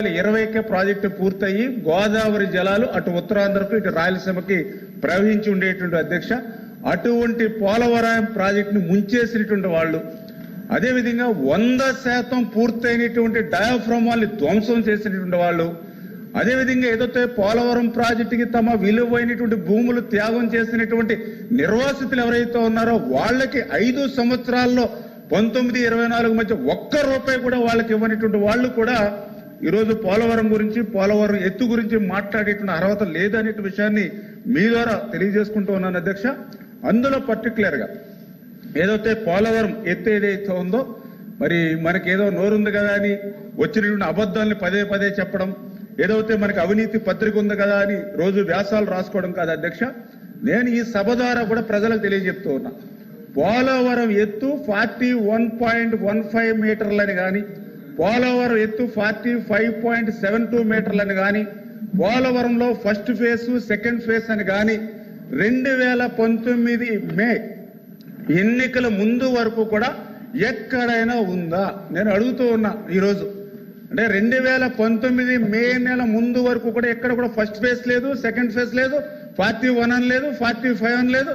20కే project పూర్తయి గోదావరి జలాలు అటు ఉత్తరాంధ్రకు ఇటు రాయలసీమకి ప్రవహించి ఉండేటువంటి అధ్యక్ష అటువంటి పోలవరం ప్రాజెక్టును ముంచేసినటువంటి వాళ్ళు అదేవిధంగా 100% పూర్తయినటువంటి డయాఫ్రామాల్ని ధ్వంసం చేసినటువంటి వాళ్ళు అదేవిధంగా ఏదైతే పోలవరం ప్రాజెక్టుకి తమ విలువైనటువంటి భూములు త్యాగం చేసినటువంటి నిర్వాసితులు ఎవరైతే ఉన్నారో వాళ్ళకి 5 సంవత్సరాల్లో 19-24 మధ్య ఒక్క రూపాయి కూడా వాళ్ళకి ఇవ్వనటువంటి వాళ్ళు కూడా ఈరోజు పోలవరం గురించి పోలవరం ఎత్తు గురించి మాట్లాడేటువంటి అర్హత లేదనే విషయాన్ని మీ ద్వారా తెలియజేసుకుంటూ ఉన్నాను అధ్యక్ష. అందులో పర్టికులర్గా ఏదైతే పోలవరం ఎత్తు ఏదైతే ఉందో మరి మనకేదో నోరుంది కదా అని వచ్చినటువంటి అబద్ధాలని పదే పదే చెప్పడం, ఏదైతే మనకి అవినీతి పత్రిక ఉంది కదా అని రోజు వ్యాసాలు రాసుకోవడం కాదు అధ్యక్ష. నేను ఈ సభ ద్వారా కూడా ప్రజలకు తెలియజెప్తూ ఉన్నా, పోలవరం ఎత్తు 41.15 మీటర్లని కానీ, పోలవరం ఎత్తు 45.72 మీటర్లని కానీ, పోలవరంలో ఫస్ట్ ఫేజ్ సెకండ్ ఫేజ్ అని కానీ 2019 మే ఎన్నికల ముందు వరకు కూడా ఎక్కడైనా ఉందా నేను అడుగుతూ ఉన్నా. ఈరోజు అంటే 2019 మే నెల ముందు వరకు కూడా ఎక్కడ కూడా ఫస్ట్ ఫేజ్ లేదు, సెకండ్ ఫేజ్ లేదు, 41 అని లేదు, 45 అని లేదు,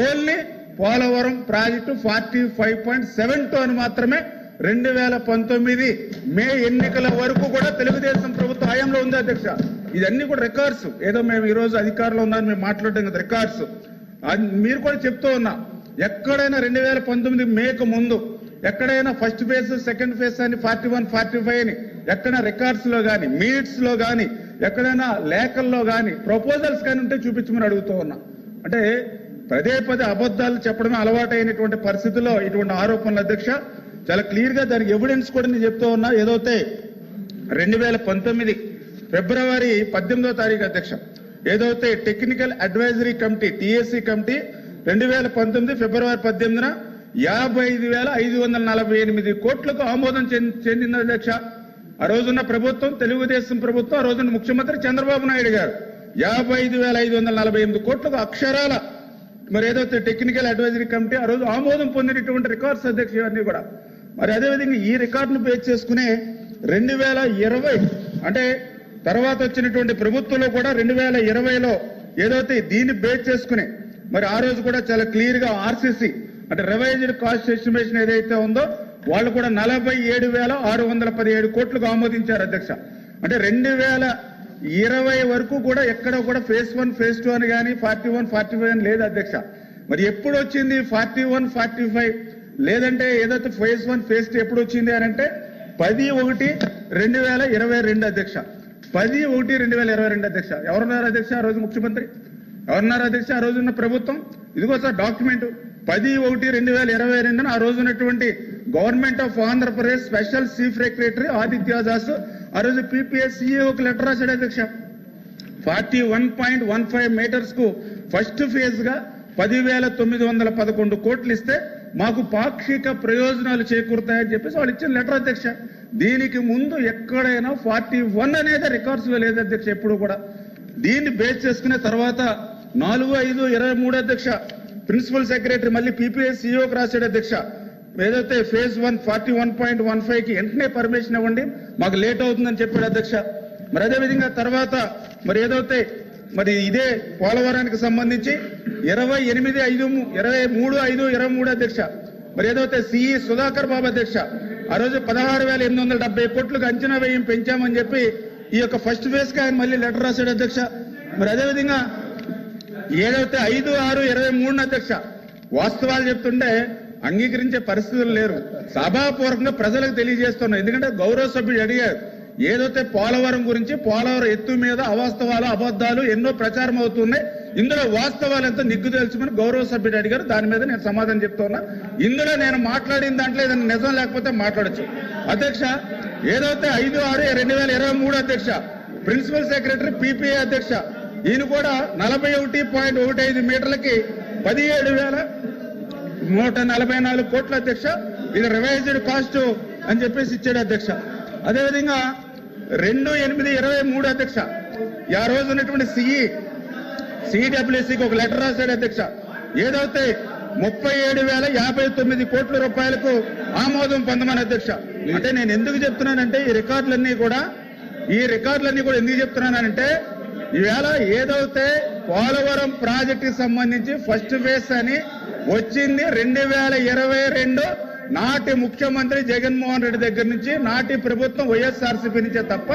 ఓన్లీ పోలవరం ప్రాజెక్టు 45.72 అని మాత్రమే 2019 మే ఎన్నికల వరకు కూడా తెలుగుదేశం ప్రభుత్వ హయాంలో ఉంది అధ్యక్ష. ఇదన్నీ కూడా రికార్డ్స్, ఏదో మేము ఈరోజు అధికారంలో ఉన్నారని మేము మాట్లాడడం కదా రికార్డ్స్. మీరు కూడా చెప్తూ ఉన్నా, ఎక్కడైనా 2019 మేకు ముందు ఎక్కడైనా ఫస్ట్ ఫేజ్ సెకండ్ ఫేజ్ అని 41, 45 అని ఎక్కడైనా రికార్డ్స్ లో కానీ మీట్స్ లో కానీ ఎక్కడైనా లేఖల్లో కానీ ప్రపోజల్స్ కానీ ఉంటే చూపించమని అడుగుతూ ఉన్నా. అంటే పదే పదే అబద్ధాలు చెప్పడమే అలవాటైనటువంటి పరిస్థితుల్లో ఇటువంటి ఆరోపణలు అధ్యక్ష చాలా క్లియర్ గా దానికి ఎవిడెన్స్ కూడా నేను చెప్తూ ఉన్నా. ఏదైతే 2019 ఫిబ్రవరి 18వ తారీఖు అధ్యక్ష ఏదైతే technical advisory committee TSC committee 2019 ఫిబ్రవరి 18న 55,548 కోట్లకు ఆమోదం చెందింది అధ్యక్ష. ఆ రోజున్న ప్రభుత్వం తెలుగుదేశం ప్రభుత్వం, ఆ రోజున్న ముఖ్యమంత్రి చంద్రబాబు నాయుడు గారు 55,548 కోట్లకు అక్షరాల మరి ఏదైతే టెక్నికల్ అడ్వైజరీ కమిటీ ఆ రోజు ఆమోదం పొందినటువంటి రికార్డ్స్ అధ్యక్ష ఇవన్నీ కూడా. మరి అదేవిధంగా ఈ రికార్డును బేస్ చేసుకునే 2020 అంటే తర్వాత వచ్చినటువంటి ప్రభుత్వంలో కూడా 2020లో ఏదైతే దీన్ని బేస్ చేసుకునే మరి ఆ రోజు కూడా చాలా క్లియర్ గా ఆర్సీసీ అంటే రివైజ్డ్ కాస్ట్ ఎస్టిమేషన్ ఏదైతే ఉందో వాళ్ళు కూడా 47,617 కోట్లకు ఆమోదించారు అధ్యక్ష. అంటే 2020 వరకు కూడా ఎక్కడ కూడా ఫేజ్ 1 ఫేజ్ 2 అని కానీ 41, 45 అని లేదు అధ్యక్ష. మరి ఎప్పుడు వచ్చింది 41, 45 లేదంటే ఏదైతే ఫేజ్ 1 ఫేజ్ 2 ఎప్పుడు వచ్చింది అని అంటే 10/1/2022 అధ్యక్ష. 10/1/2022 అధ్యక్ష. ఎవరున్నారు అధ్యక్ష ఆ రోజు ముఖ్యమంత్రి, ఎవరున్నారు అధ్యక్ష ఆ రోజున్న ప్రభుత్వం? ఇదిగో సార్ డాక్యుమెంట్ 10/1/2022 ఆ రోజు ఉన్నటువంటి government of Andhra Pradesh special chief secretary Aditya Das ఆ రోజు పీపీఎస్సీఏకి లెటర్ రాశాడు అధ్యక్ష. 41.15 మీటర్స్ కు ఫస్ట్ ఫేజ్ గా 10,911 కోట్లు ఇస్తే మాకు పాక్షిక ప్రయోజనాలు చేకూరుతాయని చెప్పేసి వాళ్ళు ఇచ్చిన లెటర్ అధ్యక్ష. దీనికి ముందు ఎక్కడైనా 41 అనేది రికార్డ్స్ లో లేదు అధ్యక్ష ఎప్పుడు కూడా. దీన్ని బేస్ చేసుకునే తర్వాత 4/5/23 అధ్యక్ష ప్రిన్సిపల్ సెక్రటరీ మళ్ళీ పీపీఎస్సీఓకి రాశాడు అధ్యక్ష. ఏదైతే ఫేజ్ 1 41.15కి వెంటనే పర్మిషన్ ఇవ్వండి, మాకు లేట్ అవుతుందని చెప్పాడు అధ్యక్ష. మరి అదేవిధంగా తర్వాత మరి ఏదైతే మరి ఇదే పోలవరానికి సంబంధించి 23/5/23 అధ్యక్ష మరి ఏదైతే సిఈ సుధాకర్ బాబు అధ్యక్ష ఆ రోజు 16,870 కోట్లకు అంచనా వ్యయం పెంచామని చెప్పి ఈ యొక్క ఫస్ట్ ఫేజ్ కి ఆయన మళ్ళీ లెటర్ రాశాడు అధ్యక్ష. మరి అదేవిధంగా ఏదైతే 5/6/23 అధ్యక్ష వాస్తవాలు చెప్తుంటే అంగీకరించే పరిస్థితులు లేరు. సభాపూర్వకంగా ప్రజలకు తెలియజేస్తున్నాం. ఎందుకంటే గౌరవ సభ్యుడు అడిగారు ఏదైతే పోలవరం గురించి పోలవరం ఎత్తు మీద అవాస్తవాలు అబద్ధాలు ఎన్నో ప్రచారం అవుతున్నాయి, ఇందులో వాస్తవాలు ఎంతో నిగ్గు తెలుసుమని గౌరవ సభ్యుడు అడిగారు. దాని మీద నేను సమాధానం చెప్తున్నా. ఇందులో నేను మాట్లాడిన దాంట్లో ఏదైనా నిజం లేకపోతే మాట్లాడచ్చు అధ్యక్ష. ఏదైతే 5/6/2023 అధ్యక్ష ప్రిన్సిపల్ సెక్రటరీ పీపీఏ అధ్యక్ష ఈయన కూడా 41.15 మీటర్లకి 17,144 కోట్ల అధ్యక్ష ఇది రివైజ్డ్ కాస్ట్ అని చెప్పేసి ఇచ్చాడు అధ్యక్ష. అదేవిధంగా 2/8/23 అధ్యక్ష ఆ రోజు ఉన్నటువంటి సిడబ్ల్యూసీకి ఒక లెటర్ రాశాడు అధ్యక్ష. ఏదైతే 37,059 కోట్ల రూపాయలకు ఆమోదం పొందమని అధ్యక్ష. అంటే నేను ఎందుకు చెప్తున్నానంటే ఈ రికార్డులన్నీ కూడా ఈ రికార్డులన్నీ కూడా ఎందుకు చెప్తున్నానంటే ఈవేళ ఏదైతే పోలవరం ప్రాజెక్టుకి సంబంధించి ఫస్ట్ ఫేజ్ అని వచ్చింది 2022 నాటి ముఖ్యమంత్రి జగన్మోహన్ రెడ్డి దగ్గర నుంచి నాటి ప్రభుత్వం వైఎస్ఆర్సీపీ నుంచే తప్ప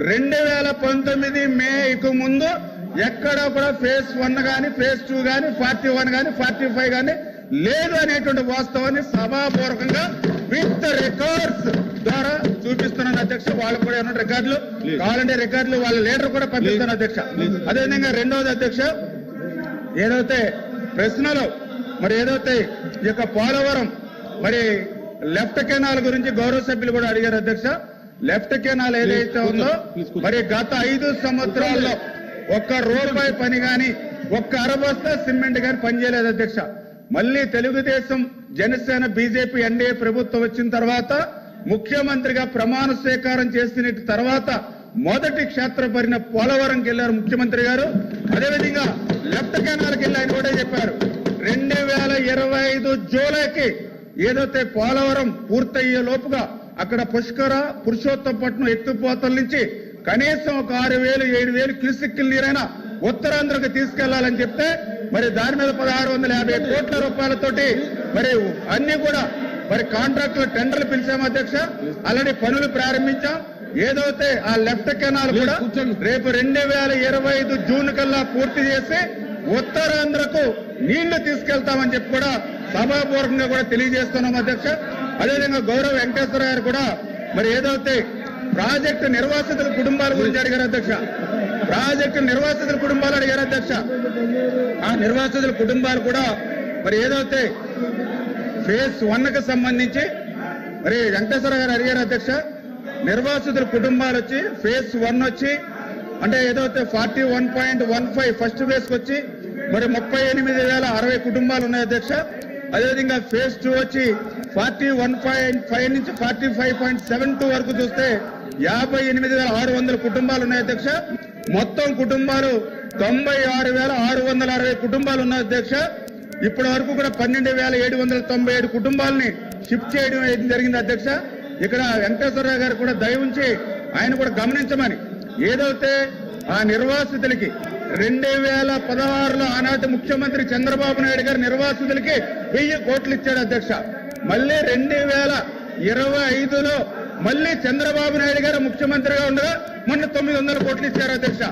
2019 మేకు ముందు ఎక్కడ కూడా ఫేజ్ 1 కానీ ఫేజ్ 2 కానీ 41 కానీ 45 కానీ లేదు అనేటువంటి వాస్తవాన్ని సభాపూర్వకంగా విత్ రికార్డ్స్ ద్వారా చూపిస్తున్నాను అధ్యక్ష. వాళ్ళకు కూడా ఏమన్నా రికార్డులు కావాలంటే రికార్డులు వాళ్ళ లీడర్ కూడా పంపిస్తాను అధ్యక్ష. అదేవిధంగా రెండవది అధ్యక్ష, ఏదైతే ప్రశ్నలు మరి ఏదైతే ఈ యొక్క పోలవరం మరి లెఫ్ట్ కెనాల్ గురించి గౌరవ సభ్యులు కూడా అడిగారు అధ్యక్ష. లెఫ్ట్ కెనాల్ ఏదైతే ఉందో మరి గత 5 సంవత్సరాల్లో ఒక్క రూపాయి పని గాని ఒక్క అరబస్తా సిమెంట్ గాని పనిచేయలేదు అధ్యక్ష. మళ్ళీ తెలుగుదేశం జనసేన బీజేపీ ఎన్డీఏ ప్రభుత్వం వచ్చిన తర్వాత ముఖ్యమంత్రిగా ప్రమాణ స్వీకారం చేసిన తర్వాత మొదటి క్షేత్రపరిన పోలవరంకి వెళ్లారు ముఖ్యమంత్రి గారు. అదేవిధంగా లెఫ్ట్ కెనాల్కి వెళ్ళి ఆయన కూడా చెప్పారు 2025 జూలైకి ఏదైతే పోలవరం పూర్తయ్యే లోపుగా అక్కడ పుష్కర పురుషోత్తపట్నం ఎత్తిపోతల నుంచి కనీసం ఒక 6,000 7,000 క్యూసెక్కుల నీరైనా ఉత్తరాంధ్రకు తీసుకెళ్లాలని చెప్తే మరి దాని మీద 1,650 కోట్ల రూపాయలతోటి మరి అన్ని కూడా మరి కాంట్రాక్టుల టెండర్లు పిలిచాము అధ్యక్ష. ఆల్రెడీ పనులు ప్రారంభించాం. ఏదైతే ఆ లెఫ్ట్ కెనాల్ కూడా రేపు 2025 జూన్ కల్లా పూర్తి చేసి ఉత్తరాంధ్రకు నీళ్లు తీసుకెళ్తామని చెప్పి కూడా సభాపూర్వకంగా కూడా తెలియజేస్తున్నాం అధ్యక్ష. అదేవిధంగా గౌరవ వెంకటేశ్వర గారు కూడా మరి ఏదైతే ప్రాజెక్టు నిర్వాసితుల కుటుంబాల గురించి అడిగారు అధ్యక్ష. ప్రాజెక్టు నిర్వాసితుల కుటుంబాలు అడిగారు అధ్యక్ష. ఆ నిర్వాసితుల కుటుంబాలు కూడా మరి ఏదైతే ఫేజ్ 1కి సంబంధించి మరి వెంకటేశ్వర గారు అడిగారు అధ్యక్ష. నిర్వాసితుల కుటుంబాలు వచ్చి ఫేజ్ 1 వచ్చి అంటే ఏదైతే 41.15 ఫస్ట్ ఫేజ్కి వచ్చి మరి 38,060 కుటుంబాలు ఉన్నాయి అధ్యక్ష. అదేవిధంగా ఫేజ్ 2 వచ్చి 41.5 నుంచి 45.72 వరకు చూస్తే 58,600 కుటుంబాలు ఉన్నాయి అధ్యక్ష. మొత్తం కుటుంబాలు 96,660 కుటుంబాలు ఉన్నాయి అధ్యక్ష. ఇప్పటి వరకు కూడా 12,797 కుటుంబాలని షిఫ్ట్ చేయడం జరిగింది అధ్యక్ష. ఇక్కడ వెంకటేశ్వరరావు గారు కూడా దయ ఉంచి ఆయన కూడా గమనించమని ఏదైతే ఆ నిర్వాసితులకి 2016లో ఆనాటి ముఖ్యమంత్రి చంద్రబాబు నాయుడు గారు నిర్వాసితులకి 1000 కోట్లు ఇచ్చాడు అధ్యక్ష. మళ్ళీ 2025లో మళ్ళీ చంద్రబాబు నాయుడు గారు ముఖ్యమంత్రిగా ఉండగా మొన్న 900 కోట్లు ఇచ్చారు అధ్యక్ష.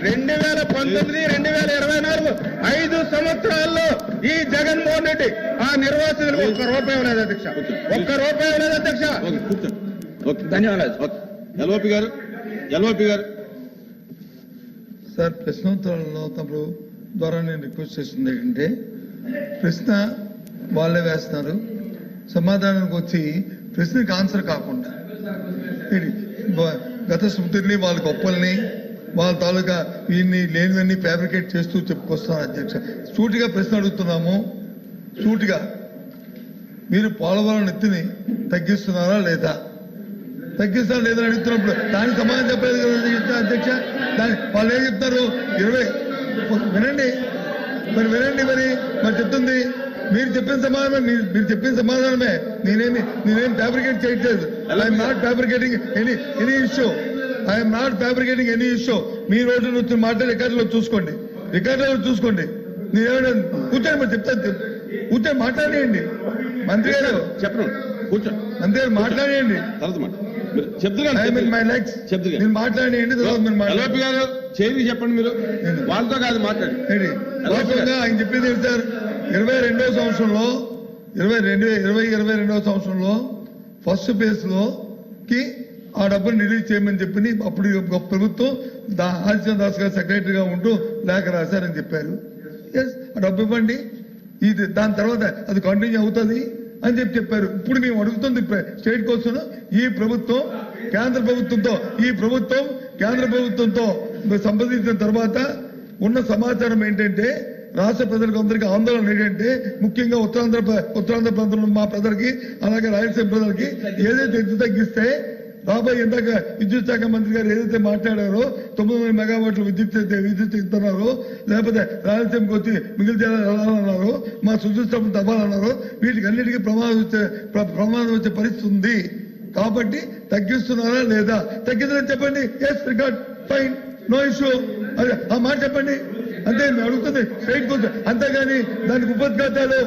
2019, 2024 5 సంవత్సరాల్లో ఈ జగన్మోహన్ రెడ్డి ఆ నిర్వాసితులకు ఒక్క రూపాయి ఇవ్వలేదు అధ్యక్ష. ఒక్క రూపాయి ఇవ్వలేదు అధ్యక్ష. ధన్యవాదాలు. ఎల్ఓపి గారు సార్, ప్రశ్నోత్తరాలలో తమరు ద్వారా నేను రిక్వెస్ట్ చేస్తుంది ఏంటంటే ప్రశ్న వాళ్ళే వేస్తున్నారు, సమాధానానికి వచ్చి ప్రశ్నకి ఆన్సర్ కాకుండా గత స్మృతిని వాళ్ళ గొప్పల్ని వాళ్ళ తాలూకా వీళ్ళని లేనివన్నీ ఫ్యాబ్రికేట్ చేస్తూ చెప్పుకొస్తున్నారు అధ్యక్ష. సూటిగా ప్రశ్న అడుగుతున్నాము. సూటిగా మీరు పోలవరం ఎత్తుని తగ్గిస్తున్నారా లేదా, తగ్గిస్తారా లేదా అడుగుతున్నప్పుడు దానికి సమాధానం చెప్పలేదు కదా అధ్యక్ష. దాని వాళ్ళు ఏం చెప్తారు 20 వినండి మరి చెప్తుంది మీరు చెప్పిన సమాధానమే. మీరు చెప్పిన సమాధానమే. నేనేం ఫ్యాబ్రికేట్ చేయట్లేదు. I'm not fabricating any issue. I'm not fabricating any issue. Me road నుంచి మాట్లాడే రికార్డులో చూసుకోండి. నేనేమైనా కూర్చొని మరి చెప్తాను. కూర్చొని మాట్లాడేయండి మంత్రి గారు. చెప్పండి, కూర్చోండి మంత్రి గారు మాట్లాడేయండి. మీరు మాట్లాడేయండి. ఎల్ఓపి గారు చేరి చెప్పండి. మీరు వాళ్ళతో కాదు మాట్లాడండి. ఆయన చెప్పింది సార్ 22వ సంవత్సరంలో 22వ సంవత్సరంలో ఫస్ట్ ఫేజ్ లోకి ఆ డబ్బులు రిలీజ్ చేయమని చెప్పి అప్పుడు ప్రభుత్వం ఆదిత్య దాస్ గారు సెక్రటరీగా ఉంటూ లేఖ రాశారని చెప్పారు. ఎస్, ఆ డబ్బు ఇవ్వండి, ఇది దాని తర్వాత అది కంటిన్యూ అవుతుంది అని చెప్పారు. ఇప్పుడు మేము అడుగుతుంది స్టేట్ కోసం ఈ ప్రభుత్వం కేంద్ర ప్రభుత్వంతో సంప్రదించిన తర్వాత ఉన్న సమాచారం ఏంటంటే రాష్ట్ర ప్రజలకు అందరికీ ఆందోళన ఏంటంటే ముఖ్యంగా ఉత్తరాంధ్ర ప్రాంతంలో మా ప్రజలకి అలాగే రాయలసీమ ప్రజలకి ఏదైతే ఎత్తు తగ్గిస్తే రాబోయే ఇందాక విద్యుత్ శాఖ మంత్రి గారు ఏదైతే మాట్లాడారో 900 మెగావాట్ల విద్యుత్ ఇస్తున్నారో లేకపోతే రాయలసీమకి వచ్చి మిగిలిన జిల్లాలు మా సుదృష్టం తవ్వాలన్నారో వీటికి అన్నిటికీ ప్రమాదం వచ్చే పరిస్థితి ఉంది. కాబట్టి తగ్గిస్తున్నారా లేదా? తగ్గిందని చెప్పండి. Yes record fine, no issue. అదే ఆ మాట చెప్పండి. అంతే మేము అడుగుతుంది స్ట్రైట్ కోసం. అంతేగాని దానికి ఉపద్ఘాతాలు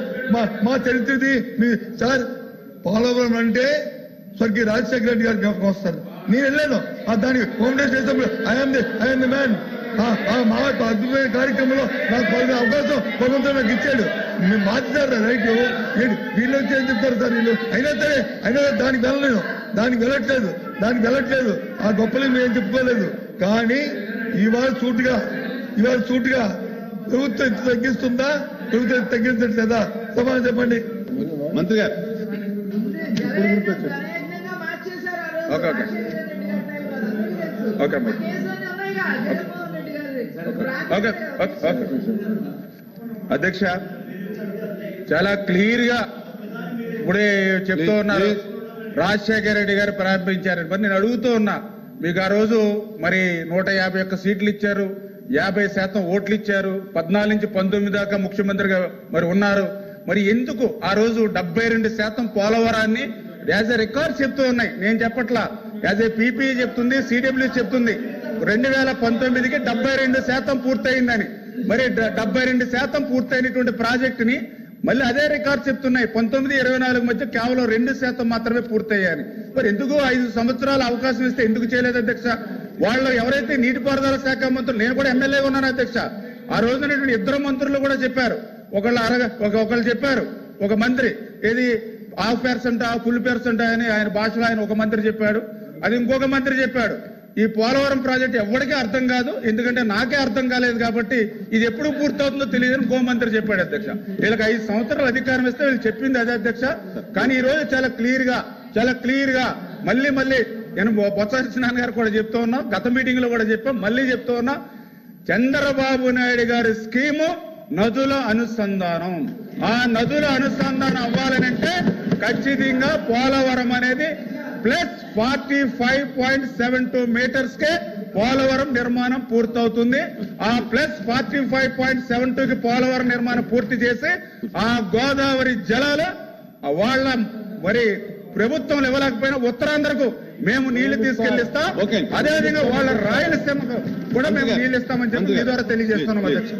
మా చరిత్రది సార్. పోలవరం అంటే స్వర్గీయ రాజశేఖర రెడ్డి గారు జ్ఞాపకం వస్తారు. నేను వెళ్ళాను దానికి ఫౌండేషన్ చేసినప్పుడు ఐఎమ్ ది మ్యాన్. మా అద్భుతమైన కార్యక్రమంలో నాకు పది అవకాశం భగవంతుడు నాకు ఇచ్చాడు. మేము మార్చారు రైట్. వీళ్ళు వచ్చి ఏం చెప్తారు సార్ వీళ్ళు? అయినా సరే దానికి వెళ్ళలేను, దానికి వెళ్ళట్లేదు. ఆ గొప్పలు మేము చెప్పుకోలేదు. కానీ ఇవాళ సూటిగా ప్రభుత్వం ఎంత తగ్గిస్తుందా, ప్రభుత్వం తగ్గించట్లేదా? సమాధానం చెప్పండి. మంత్రి గారు అధ్యక్ష, చాలా క్లియర్ గా ఇప్పుడే చెప్తూ ఉన్నారు. రాజశేఖర రెడ్డి గారు ప్రారంభించారని మరి నేను అడుగుతూ ఉన్నా, మీకు ఆ రోజు మరి 151 సీట్లు ఇచ్చారు, 50% ఓట్లు ఇచ్చారు, 14 నుంచి 19 దాకా ముఖ్యమంత్రిగా మరి ఉన్నారు. మరి ఎందుకు ఆ రోజు 72% పోలవరాన్ని యాజ్ ఎ రికార్డ్ చెప్తూ ఉన్నాయి? నేను చెప్పట్లా, యాజ్ ఏ పీపీ చెప్తుంది, సిడబ్ల్యూ చెప్తుంది 2019కి 72% పూర్తయిందని. మరి 72% పూర్తయినటువంటి ప్రాజెక్టుని మళ్ళీ అదే రికార్డ్ చెప్తున్నాయి. 19-24 మధ్య కేవలం 2% మాత్రమే పూర్తయ్యాయని. మరి ఎందుకు 5 సంవత్సరాల అవకాశం ఇస్తే ఎందుకు చేయలేదు అధ్యక్ష? వాళ్ళు ఎవరైతే నీటిపారుదల శాఖ మంత్రులు, నేను కూడా ఎమ్మెల్యేగా ఉన్నాను అధ్యక్ష, ఆ రోజున 2 మంత్రులు కూడా చెప్పారు. ఒకళ్ళు చెప్పారు, ఒక మంత్రి ఏది 50% ఫుల్ పెర్సెంట్ అని ఆయన భాషలో ఆయన ఒక మంత్రి చెప్పాడు. అది ఇంకొక మంత్రి చెప్పాడు. ఈ పోలవరం ప్రాజెక్ట్ ఎవరికీ అర్థం కాదు, ఎందుకంటే నాకే అర్థం కాలేదు కాబట్టి ఇది ఎప్పుడు పూర్తవుతుందో తెలియదని ఇంకో మంత్రి చెప్పాడు అధ్యక్ష. వీళ్ళకి 5 సంవత్సరాలు అధికారం ఇస్తే వీళ్ళు చెప్పింది అదే అధ్యక్ష. కానీ ఈ రోజు చాలా క్లియర్ గా మళ్ళీ నేను బొత్స సత్యనారాయణ గారు కూడా చెప్తూ ఉన్నా, గత మీటింగ్ లో కూడా చెప్పాం, మళ్ళీ చెప్తూ ఉన్నా, చంద్రబాబు నాయుడు గారి స్కీము నదుల అనుసంధానం. ఆ నదుల అనుసంధానం అవ్వాలనంటే ఖచ్చితంగా పోలవరం అనేది ప్లస్ 45.72 మీటర్స్ కే పోలవరం నిర్మాణం పూర్తవుతుంది. ఆ ప్లస్ 45.72కి పోలవరం నిర్మాణం పూర్తి చేసి ఆ గోదావరి జలాలు వాళ్ళ మరి ప్రభుత్వం ఇవ్వలేకపోయినా ఉత్తరాంధ్రకు మేము నీళ్లు తీసుకెళ్లిస్తాం. అదేవిధంగా వాళ్ళ రాయలసీమకు కూడా మేము నీళ్లు ఇస్తామని చెప్పి మీ ద్వారా తెలియజేస్తున్నాం అధ్యక్ష.